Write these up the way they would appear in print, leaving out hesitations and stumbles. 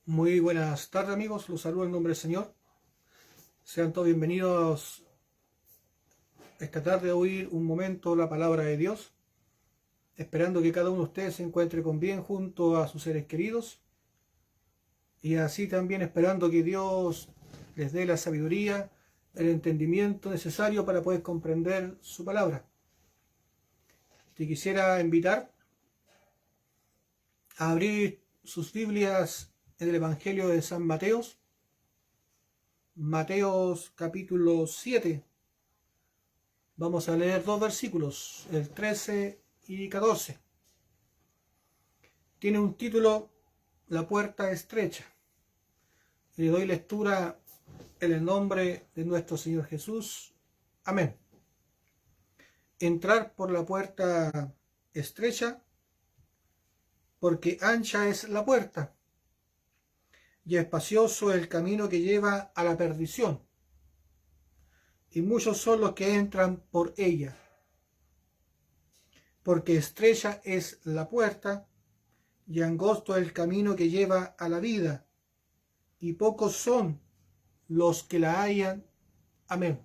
Muy buenas tardes, amigos, los saludo en nombre del Señor. Sean todos bienvenidos esta tarde a oír un momento la palabra de Dios, esperando que cada uno de ustedes se encuentre con bien junto a sus seres queridos y así también esperando que Dios les dé la sabiduría, el entendimiento necesario para poder comprender su palabra. Te quisiera invitar a abrir sus Biblias en el Evangelio de San Mateos, Mateos capítulo 7. Vamos a leer dos versículos, el 13 y 14. Tiene un título, La puerta estrecha. Y le doy lectura en el nombre de nuestro Señor Jesús. Amén. Entrar por la puerta estrecha, porque ancha es la puerta, y espacioso el camino que lleva a la perdición, y muchos son los que entran por ella. Porque estrecha es la puerta, y angosto el camino que lleva a la vida, y pocos son los que la hallan. Amén.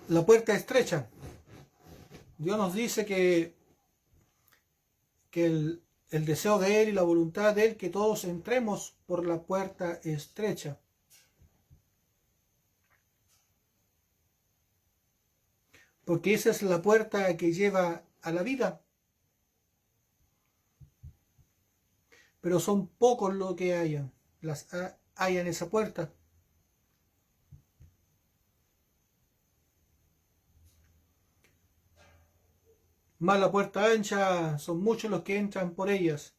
La puerta estrecha. Dios nos dice que el deseo de Él y la voluntad de Él, que todos entremos por la puerta estrecha. Porque esa es la puerta que lleva a la vida. Pero son pocos los que hallan esa puerta. Más la puerta ancha, son muchos los que entran por ellas.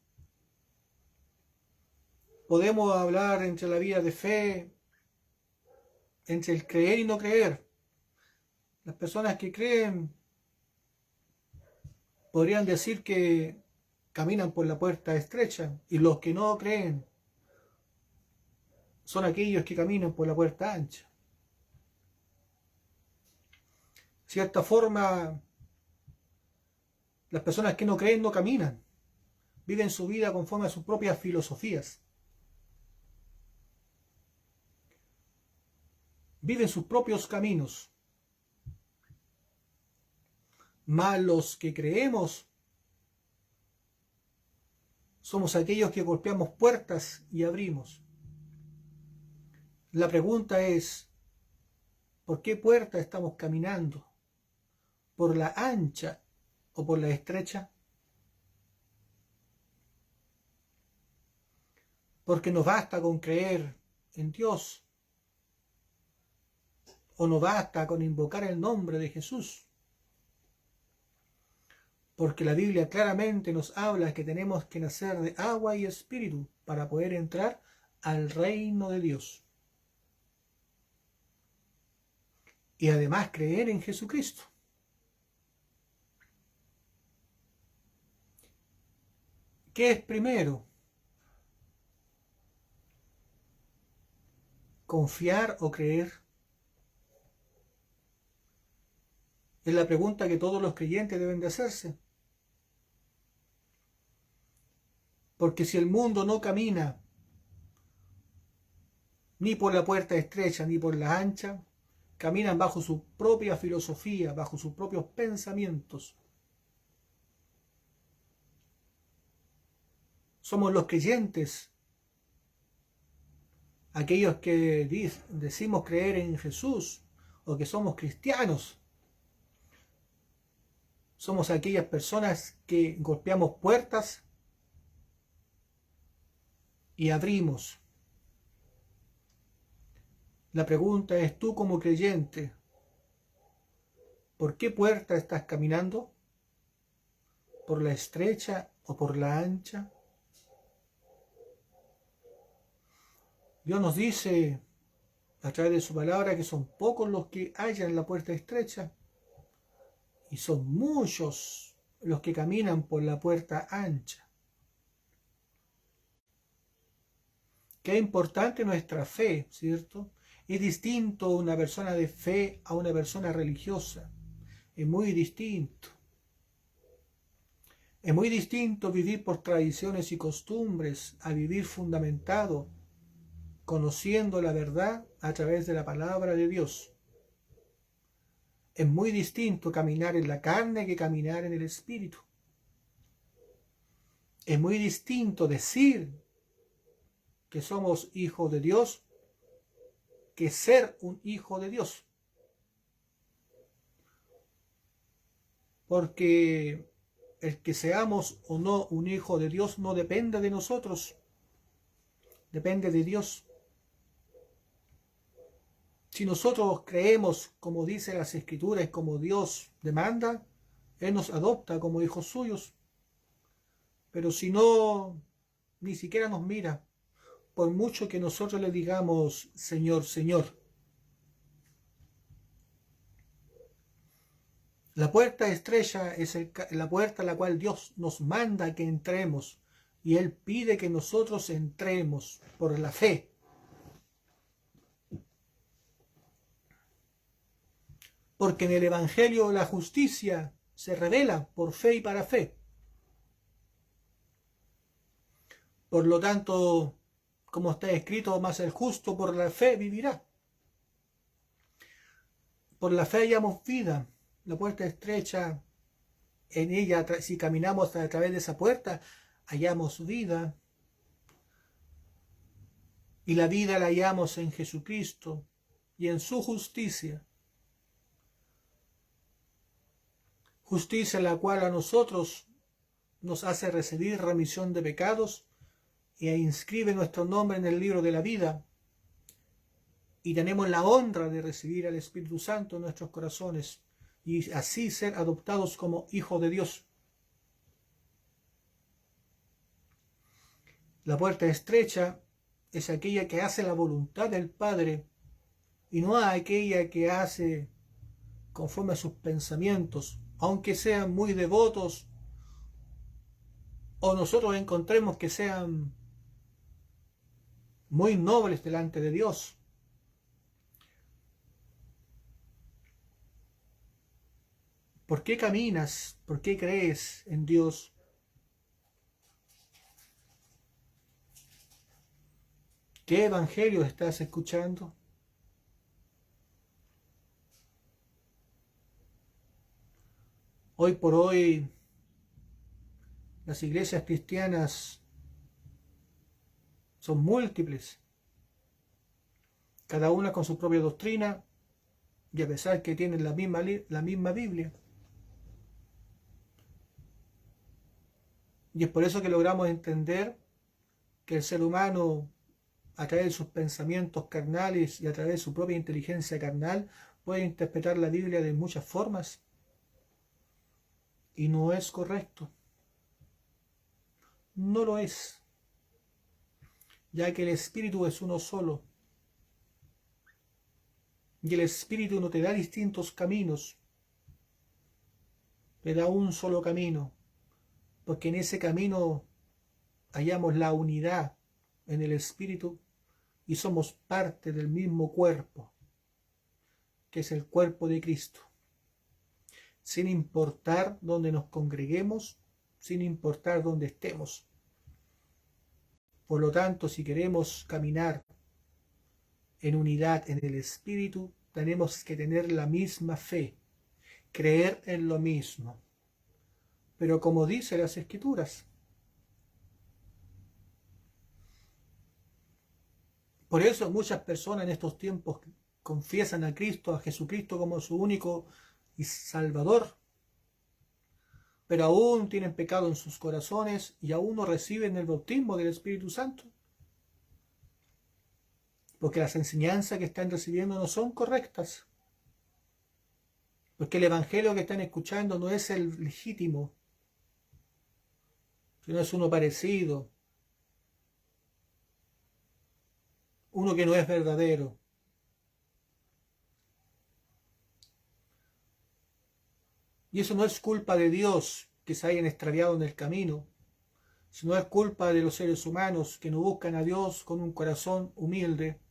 Podemos hablar entre la vida de fe, entre el creer y no creer. Las personas que creen podrían decir que caminan por la puerta estrecha, y los que no creen son aquellos que caminan por la puerta ancha. De cierta forma, las personas que no creen no caminan, viven su vida conforme a sus propias filosofías, viven sus propios caminos. Mas los que creemos somos aquellos que golpeamos puertas y abrimos. La pregunta es, ¿por qué puerta estamos caminando? ¿Por la ancha o por la estrecha? Porque no basta con creer en Dios, o no basta con invocar el nombre de Jesús. Porque la Biblia claramente nos habla que tenemos que nacer de agua y espíritu para poder entrar al reino de Dios. Y además creer en Jesucristo. ¿Qué es primero? ¿Confiar o creer? Es la pregunta que todos los creyentes deben de hacerse. Porque si el mundo no camina ni por la puerta estrecha ni por la ancha, caminan bajo su propia filosofía, bajo sus propios pensamientos. Somos los creyentes, aquellos que decimos creer en Jesús o que somos cristianos. Somos aquellas personas que golpeamos puertas y abrimos. La pregunta es, tú como creyente, ¿por qué puerta estás caminando? ¿Por la estrecha o por la ancha? Dios nos dice a través de su palabra que son pocos los que hallan la puerta estrecha y son muchos los que caminan por la puerta ancha. Qué importante nuestra fe, ¿cierto? Es distinto una persona de fe a una persona religiosa. Es muy distinto. Es muy distinto vivir por tradiciones y costumbres a vivir fundamentado, conociendo la verdad a través de la palabra de Dios. Es muy distinto caminar en la carne que caminar en el espíritu. Es muy distinto decir que somos hijos de Dios que ser un hijo de Dios. Porque el que seamos o no un hijo de Dios no depende de nosotros, depende de Dios. Si nosotros creemos como dice las Escrituras, como Dios demanda, Él nos adopta como hijos suyos. Pero si no, ni siquiera nos mira, por mucho que nosotros le digamos, Señor, Señor. La puerta estrecha es la puerta a la cual Dios nos manda que entremos, y Él pide que nosotros entremos por la fe. Porque en el Evangelio la justicia se revela por fe y para fe. Por lo tanto, como está escrito, más el justo por la fe vivirá. Por la fe hallamos vida. La puerta estrecha, en ella, si caminamos a través de esa puerta, hallamos vida. Y la vida la hallamos en Jesucristo y en su justicia. Justicia la cual a nosotros nos hace recibir remisión de pecados e inscribe nuestro nombre en el libro de la vida. Y tenemos la honra de recibir al Espíritu Santo en nuestros corazones y así ser adoptados como hijos de Dios. La puerta estrecha es aquella que hace la voluntad del Padre y no aquella que hace conforme a sus pensamientos, aunque sean muy devotos o nosotros encontremos que sean muy nobles delante de Dios. ¿Por qué caminas? ¿Por qué crees en Dios? ¿Qué evangelio estás escuchando? Hoy por hoy, las iglesias cristianas son múltiples, cada una con su propia doctrina, y a pesar que tienen la misma Biblia. Y es por eso que logramos entender que el ser humano, a través de sus pensamientos carnales y a través de su propia inteligencia carnal, puede interpretar la Biblia de muchas formas. Y no es correcto. No lo es. Ya que el Espíritu es uno solo. Y el Espíritu no te da distintos caminos. Te da un solo camino. Porque en ese camino hallamos la unidad en el Espíritu y somos parte del mismo cuerpo, que es el cuerpo de Cristo. Sin importar dónde nos congreguemos, sin importar dónde estemos. Por lo tanto, si queremos caminar en unidad en el Espíritu, tenemos que tener la misma fe, creer en lo mismo. Pero como dice las Escrituras, por eso muchas personas en estos tiempos confiesan a Cristo, a Jesucristo como su único y Salvador, pero aún tienen pecado en sus corazones y aún no reciben el bautismo del Espíritu Santo, porque las enseñanzas que están recibiendo no son correctas, porque el evangelio que están escuchando no es el legítimo, sino es uno parecido, uno que no es verdadero. Y eso no es culpa de Dios que se hayan extraviado en el camino, sino es culpa de los seres humanos que no buscan a Dios con un corazón humilde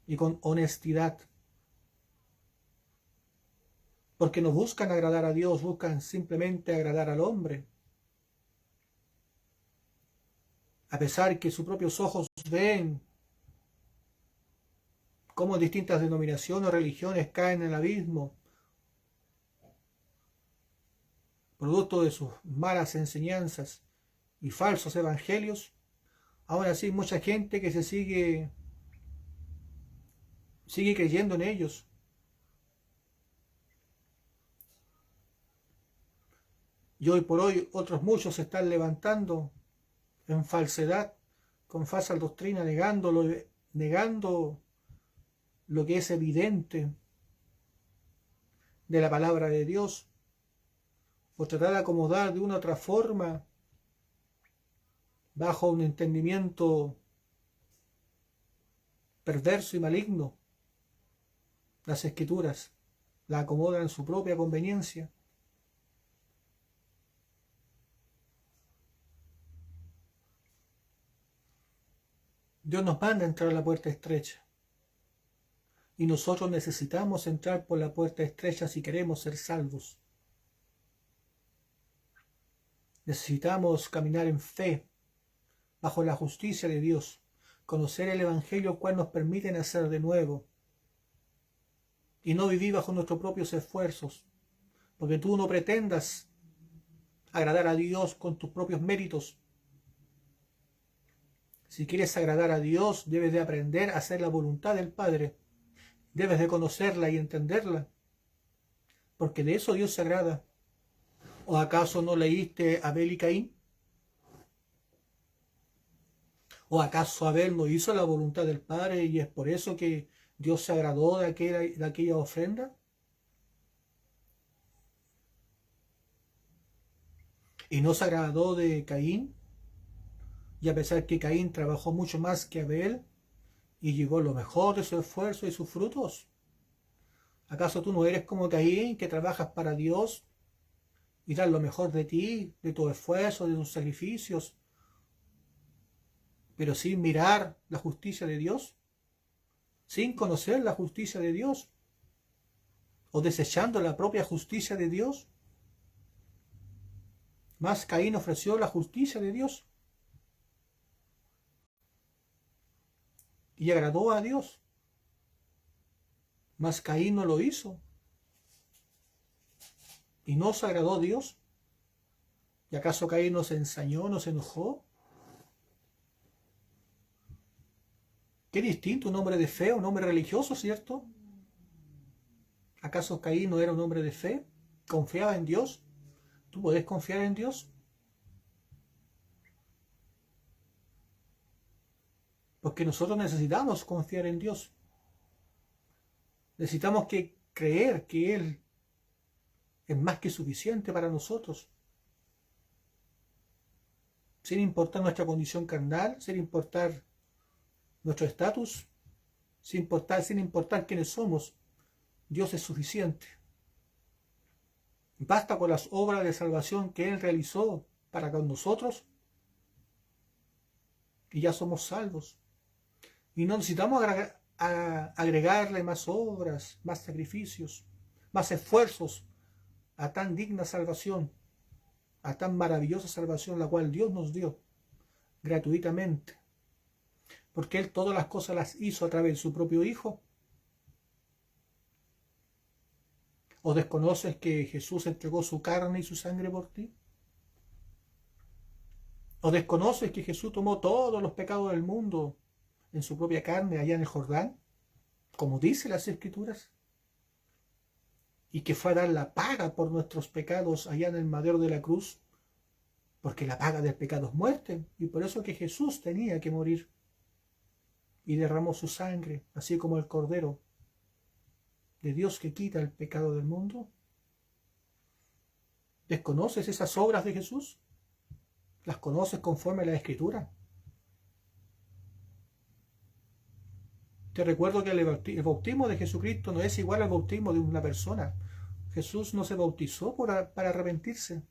y con honestidad. Porque no buscan agradar a Dios, buscan simplemente agradar al hombre. a pesar que sus propios ojos ven cómo distintas denominaciones o religiones caen en el abismo, producto de sus malas enseñanzas y falsos evangelios, aún así mucha gente que se sigue creyendo en ellos. Y hoy por hoy otros muchos se están levantando en falsedad, con falsa doctrina, negando lo que es evidente de la palabra de Dios, o tratar de acomodar de una u otra forma, bajo un entendimiento perverso y maligno, las escrituras, la acomodan en su propia conveniencia. Dios nos manda a entrar a la puerta estrecha. Y nosotros necesitamos entrar por la puerta estrecha si queremos ser salvos. Necesitamos caminar en fe, bajo la justicia de Dios, conocer el Evangelio cual nos permite nacer de nuevo y no vivir bajo nuestros propios esfuerzos, porque tú no pretendas agradar a Dios con tus propios méritos. Si quieres agradar a Dios, debes de aprender a hacer la voluntad del Padre. Debes de conocerla y entenderla, porque de eso Dios se agrada. ¿O acaso no leíste Abel y Caín? ¿O acaso Abel no hizo la voluntad del Padre y es por eso que Dios se agradó de aquella ofrenda? ¿Y no se agradó de Caín? Y a pesar que Caín trabajó mucho más que Abel y llevó lo mejor de su esfuerzo y sus frutos, ¿acaso tú no eres como Caín, que trabajas para Dios y das lo mejor de ti, de tu esfuerzo, de tus sacrificios, pero sin mirar la justicia de Dios, sin conocer la justicia de Dios, o desechando la propia justicia de Dios? Más Caín ofreció la justicia de Dios y agradó a Dios. Mas Caín no lo hizo y no se agradó a Dios. ¿Y acaso Caín no se ensañó, no se enojó? Qué distinto un hombre de fe, un hombre religioso, ¿cierto? ¿Acaso Caín no era un hombre de fe? ¿Confiaba en Dios? ¿Tú podés confiar en Dios? Porque nosotros necesitamos confiar en Dios. Necesitamos creer que Él es más que suficiente para nosotros. Sin importar nuestra condición carnal, sin importar nuestro estatus, sin importar quiénes somos, Dios es suficiente. Basta con las obras de salvación que Él realizó para con nosotros y ya somos salvos. Y no necesitamos agregarle más obras, más sacrificios, más esfuerzos a tan digna salvación, a tan maravillosa salvación, la cual Dios nos dio gratuitamente. Porque Él todas las cosas las hizo a través de su propio Hijo. ¿O desconoces que Jesús entregó su carne y su sangre por ti? ¿O desconoces que Jesús tomó todos los pecados del mundo en su propia carne allá en el Jordán, como dice las Escrituras? Y que fue a dar la paga por nuestros pecados allá en el madero de la cruz, porque la paga del pecado es muerte, y por eso que Jesús tenía que morir. Y derramó su sangre, así como el Cordero de Dios que quita el pecado del mundo. ¿Desconoces esas obras de Jesús? ¿Las conoces conforme a la Escritura? Te recuerdo que el bautismo de Jesucristo no es igual al bautismo de una persona. Jesús no se bautizó para arrepentirse.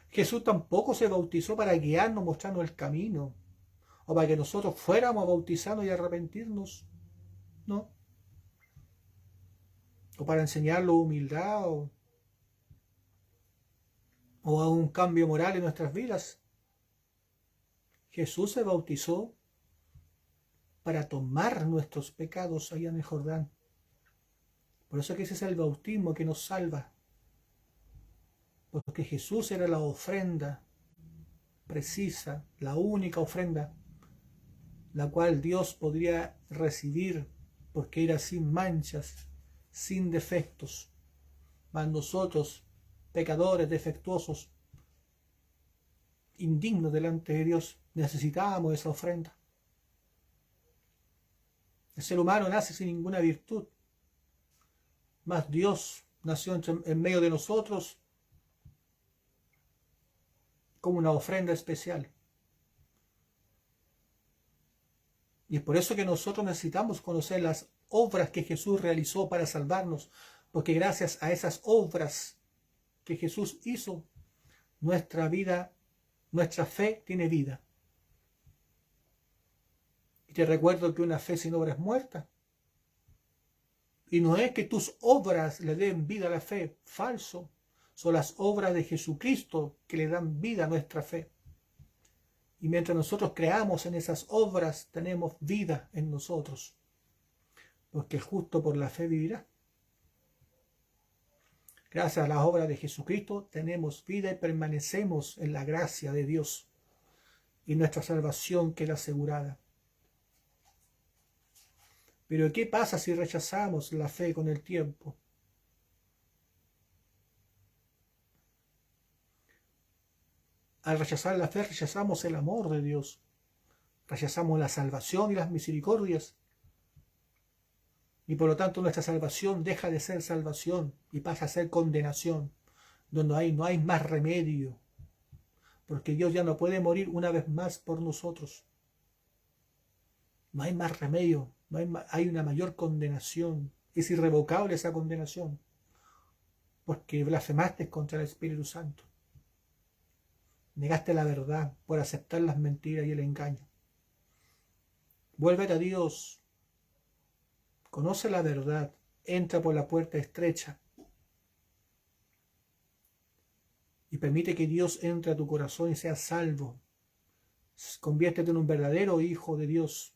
Jesús tampoco se bautizó para guiarnos, mostrarnos el camino, o para que nosotros fuéramos a bautizarnos y a arrepentirnos. No. O para enseñarnos humildad o a un cambio moral en nuestras vidas. Jesús se bautizó para tomar nuestros pecados allá en el Jordán. Por eso que ese es el bautismo que nos salva. Porque Jesús era la ofrenda precisa, la única ofrenda, la cual Dios podría recibir, porque era sin manchas, sin defectos. Mas nosotros, pecadores, defectuosos, indignos delante de Dios, necesitábamos esa ofrenda. El ser humano nace sin ninguna virtud, mas Dios nació en medio de nosotros como una ofrenda especial. Y es por eso que nosotros necesitamos conocer las obras que Jesús realizó para salvarnos, porque gracias a esas obras que Jesús hizo, nuestra vida, nuestra fe tiene vida. Y te recuerdo que una fe sin obra es muerta. Y no es que tus obras le den vida a la fe, falso. Son las obras de Jesucristo que le dan vida a nuestra fe. Y mientras nosotros creamos en esas obras, tenemos vida en nosotros. Porque el justo por la fe vivirá. Gracias a las obras de Jesucristo tenemos vida y permanecemos en la gracia de Dios. Y nuestra salvación queda asegurada. Pero ¿qué pasa si rechazamos la fe con el tiempo? Al rechazar la fe, rechazamos el amor de Dios. Rechazamos la salvación y las misericordias. Y por lo tanto nuestra salvación deja de ser salvación y pasa a ser condenación, donde no hay más remedio. Porque Dios ya no puede morir una vez más por nosotros. No hay más remedio. Hay una mayor condenación. Es irrevocable esa condenación. Porque blasfemaste contra el Espíritu Santo. Negaste la verdad por aceptar las mentiras y el engaño. Vuélvete a Dios. Conoce la verdad. Entra por la puerta estrecha. Y permite que Dios entre a tu corazón y seas salvo. Conviértete en un verdadero hijo de Dios.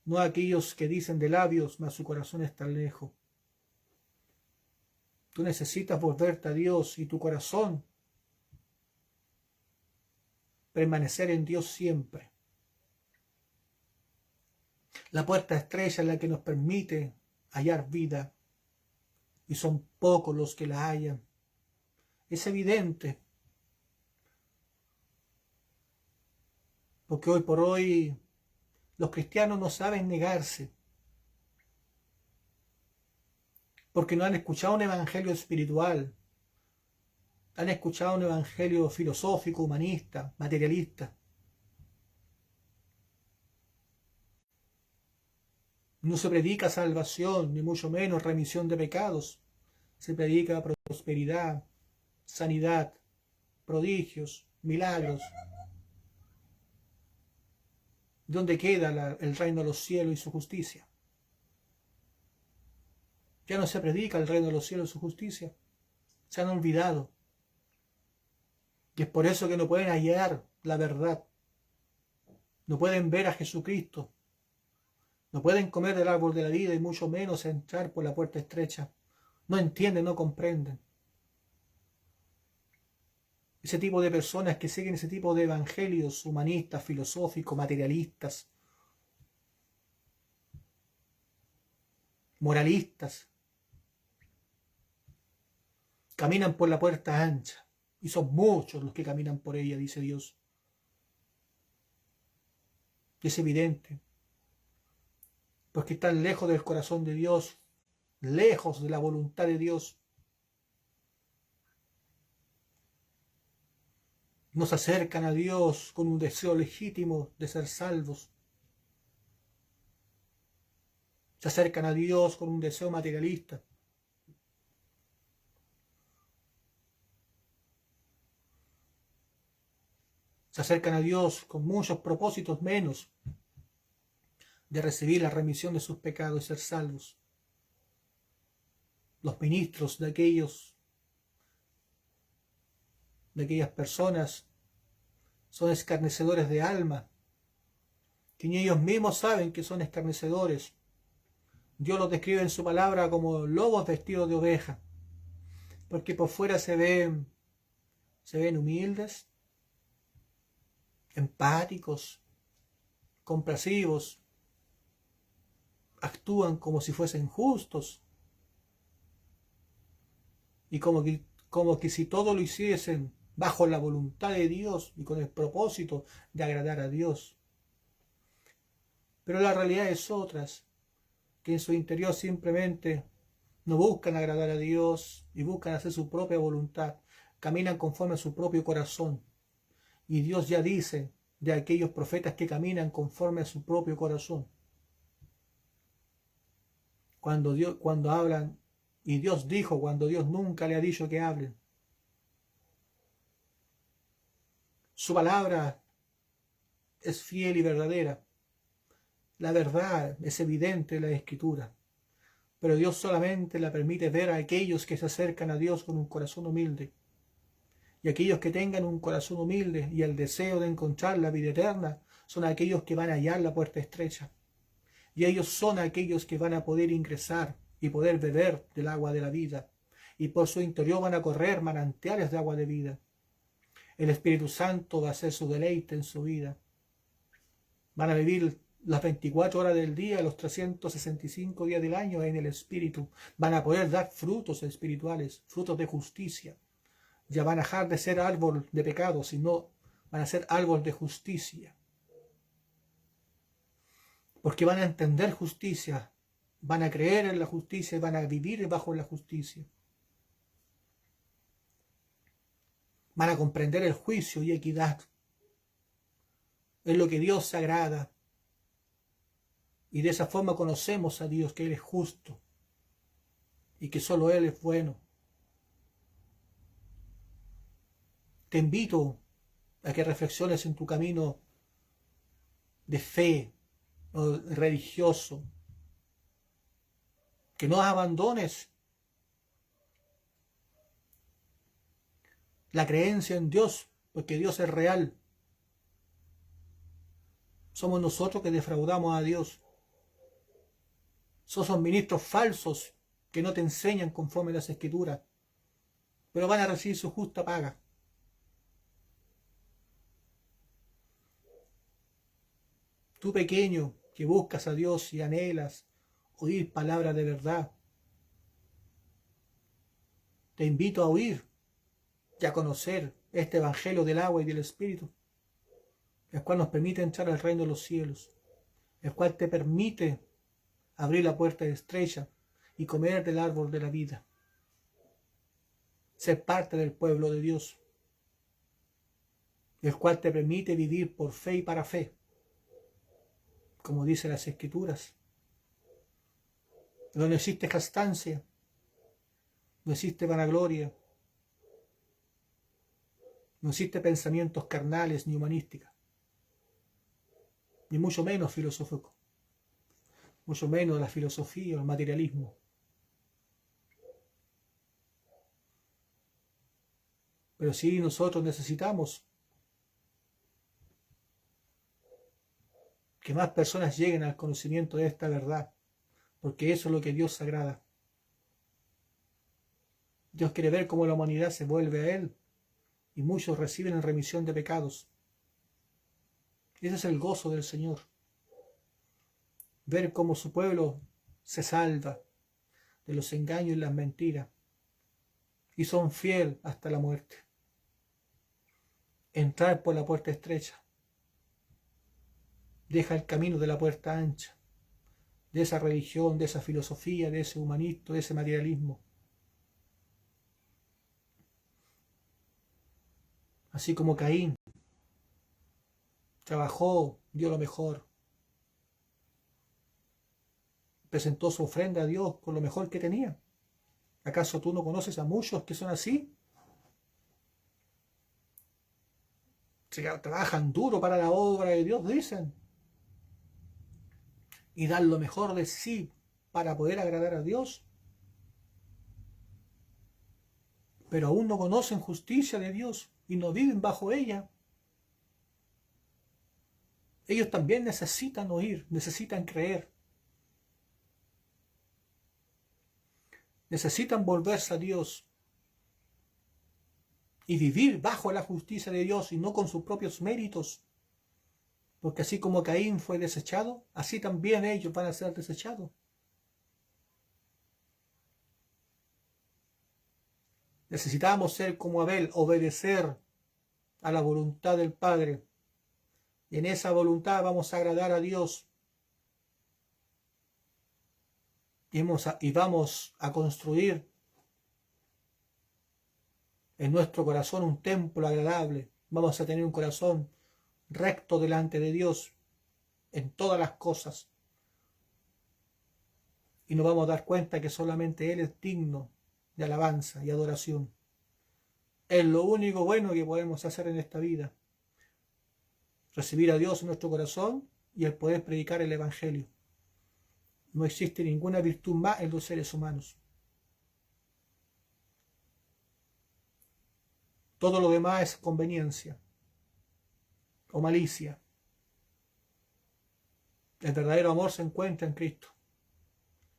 No aquellos que dicen de labios, mas su corazón está lejos. Tú necesitas volverte a Dios y tu corazón permanecer en Dios siempre. La puerta estrecha es la que nos permite hallar vida, y son pocos los que la hallan. Es evidente, porque hoy por hoy los cristianos no saben negarse, porque no han escuchado un evangelio espiritual, han escuchado un evangelio filosófico, humanista, materialista. No se predica salvación, ni mucho menos remisión de pecados. Se predica prosperidad, sanidad, prodigios, milagros. ¿Dónde queda el reino de los cielos y su justicia? Ya no se predica el reino de los cielos y su justicia. Se han olvidado. Y es por eso que no pueden hallar la verdad. No pueden ver a Jesucristo. No pueden comer del árbol de la vida y mucho menos entrar por la puerta estrecha. No entienden, no comprenden. Ese tipo de personas que siguen ese tipo de evangelios humanistas, filosóficos, materialistas, moralistas, caminan por la puerta ancha. Y son muchos los que caminan por ella, dice Dios. Y es evidente. Porque están lejos del corazón de Dios, lejos de la voluntad de Dios. No se acercan a Dios con un deseo legítimo de ser salvos. Se acercan a Dios con un deseo materialista. Se acercan a Dios con muchos propósitos menos de recibir la remisión de sus pecados y ser salvos. Los ministros de aquellas personas son escarnecedores de alma, que ni ellos mismos saben que son escarnecedores. Dios los describe en su palabra como lobos vestidos de oveja, porque por fuera se ven humildes, empáticos, comprensivos, actúan como si fuesen justos y como que si todo lo hiciesen bajo la voluntad de Dios y con el propósito de agradar a Dios. Pero la realidad es otra, que en su interior simplemente no buscan agradar a Dios y buscan hacer su propia voluntad, caminan conforme a su propio corazón. Y Dios ya dice de aquellos profetas que caminan conforme a su propio corazón. Cuando hablan, y Dios dijo cuando Dios nunca le ha dicho que hablen. Su palabra es fiel y verdadera. La verdad es evidente en la Escritura, pero Dios solamente la permite ver a aquellos que se acercan a Dios con un corazón humilde. Y aquellos que tengan un corazón humilde y el deseo de encontrar la vida eterna son aquellos que van a hallar la puerta estrecha. Y ellos son aquellos que van a poder ingresar y poder beber del agua de la vida. Y por su interior van a correr manantiales de agua de vida. El Espíritu Santo va a ser su deleite en su vida. Van a vivir las 24 horas del día, los 365 días del año en el Espíritu. Van a poder dar frutos espirituales, frutos de justicia. Ya van a dejar de ser árbol de pecado, sino van a ser árbol de justicia. Porque van a entender justicia, van a creer en la justicia y van a vivir bajo la justicia. Van a comprender el juicio y equidad. Es lo que Dios se agrada. Y de esa forma conocemos a Dios, que Él es justo y que solo Él es bueno. Te invito a que reflexiones en tu camino de fe o religioso, que no abandones la creencia en Dios, porque Dios es real. Somos nosotros que defraudamos a Dios. Son ministros falsos que no te enseñan conforme a las Escrituras, pero van a recibir su justa paga. Tú pequeño que buscas a Dios y anhelas oír palabras de verdad, te invito a oír y a conocer este Evangelio del agua y del Espíritu, el cual nos permite entrar al reino de los cielos, el cual te permite abrir la puerta estrecha y comer del árbol de la vida, ser parte del pueblo de Dios, el cual te permite vivir por fe y para fe, como dicen las Escrituras, donde no existe jactancia, no existe vanagloria, no existe pensamientos carnales ni humanísticos, ni mucho menos filosófico, mucho menos la filosofía o el materialismo. Pero sí nosotros necesitamos que más personas lleguen al conocimiento de esta verdad, porque eso es lo que Dios agrada. Dios quiere ver cómo la humanidad se vuelve a Él y muchos reciben remisión de pecados. Ese es el gozo del Señor. Ver cómo su pueblo se salva de los engaños y las mentiras y son fieles hasta la muerte. Entrar por la puerta estrecha. Deja el camino de la puerta ancha, de esa religión, de esa filosofía, de ese humanismo, de ese materialismo. Así como Caín trabajó, dio lo mejor, presentó su ofrenda a Dios con lo mejor que tenía. ¿Acaso tú no conoces a muchos que son así? Trabajan duro para la obra de Dios, dicen, y dan lo mejor de sí para poder agradar a Dios, pero aún no conocen justicia de Dios y no viven bajo ella. Ellos también necesitan oír, necesitan creer. Necesitan volverse a Dios y vivir bajo la justicia de Dios y no con sus propios méritos. Porque así como Caín fue desechado, así también ellos van a ser desechados. Necesitamos ser como Abel, obedecer a la voluntad del Padre. Y en esa voluntad vamos a agradar a Dios. Y vamos a construir en nuestro corazón un templo agradable. Vamos a tener un corazón recto delante de Dios en todas las cosas. Y nos vamos a dar cuenta que solamente Él es digno de alabanza y adoración. Es lo único bueno que podemos hacer en esta vida. Recibir a Dios en nuestro corazón y el poder predicar el Evangelio. No existe ninguna virtud más en los seres humanos. Todo lo demás es conveniencia o malicia. El verdadero amor se encuentra en Cristo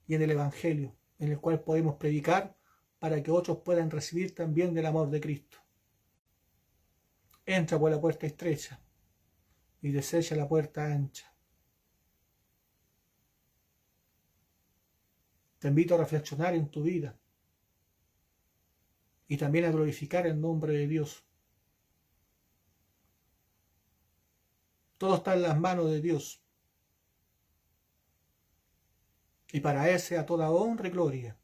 y en el Evangelio, en el cual podemos predicar para que otros puedan recibir también del amor de Cristo. Entra por la puerta estrecha y desecha la puerta ancha. Te invito a reflexionar en tu vida y también a glorificar el nombre de Dios. Todo está en las manos de Dios. Y para Él sea toda honra y gloria.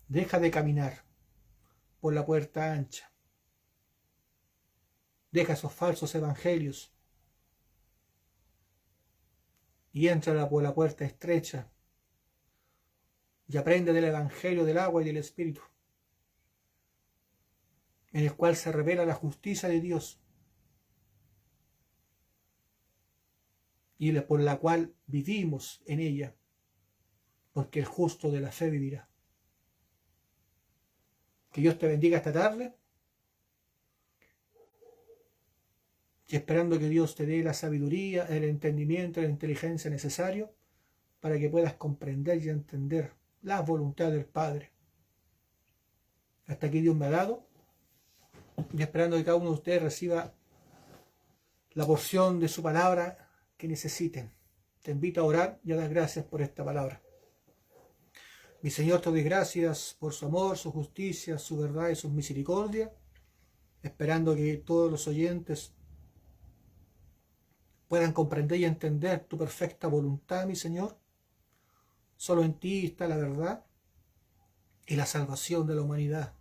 Deja de caminar por la puerta ancha. Deja esos falsos evangelios y entra por la puerta estrecha y aprende del evangelio del agua y del espíritu, en el cual se revela la justicia de Dios y por la cual vivimos en ella, porque el justo de la fe vivirá. Que Dios te bendiga esta tarde y esperando que Dios te dé la sabiduría, el entendimiento, la inteligencia necesario para que puedas comprender y entender la voluntad del Padre. Hasta aquí Dios me ha dado y esperando que cada uno de ustedes reciba la porción de su palabra que necesiten. Te invito a orar y a dar gracias por esta palabra. Mi Señor, te doy gracias por su amor, su justicia, su verdad y su misericordia, esperando que todos los oyentes puedan comprender y entender tu perfecta voluntad, mi Señor. Solo en ti está la verdad y la salvación de la humanidad.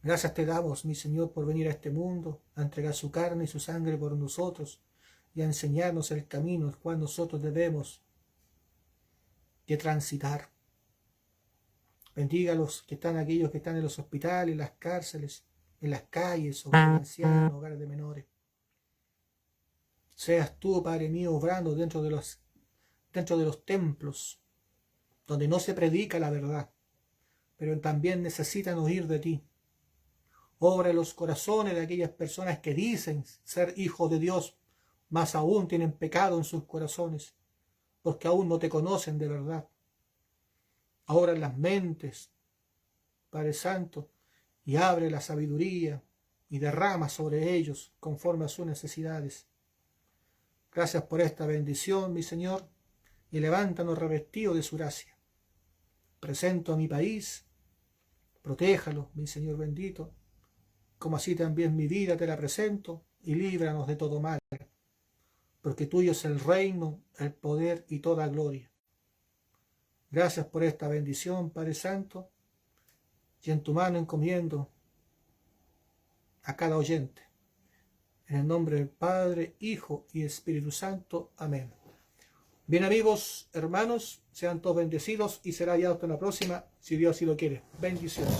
Gracias te damos, mi Señor, por venir a este mundo, a entregar su carne y su sangre por nosotros y a enseñarnos el camino el cual nosotros debemos de transitar. Bendiga a los que están, aquellos que están en los hospitales, en las cárceles, en las calles, hogares de ancianos, hogares de menores. Seas tú, Padre mío, obrando dentro de los templos, donde no se predica la verdad, pero también necesitan oír de ti. Obra en los corazones de aquellas personas que dicen ser hijos de Dios, mas aún tienen pecado en sus corazones, porque aún no te conocen de verdad. Obra en las mentes, Padre Santo, y abre la sabiduría y derrama sobre ellos conforme a sus necesidades. Gracias por esta bendición, mi Señor, y levántanos revestidos de su gracia. Presento a mi país, protéjalo, mi Señor bendito, como así también mi vida te la presento, y líbranos de todo mal, porque tuyo es el reino, el poder y toda gloria. Gracias por esta bendición, Padre Santo, y en tu mano encomiendo a cada oyente. En el nombre del Padre, Hijo y Espíritu Santo. Amén. Bien, amigos, hermanos, sean todos bendecidos y será ya hasta la próxima, si Dios así lo quiere. Bendiciones.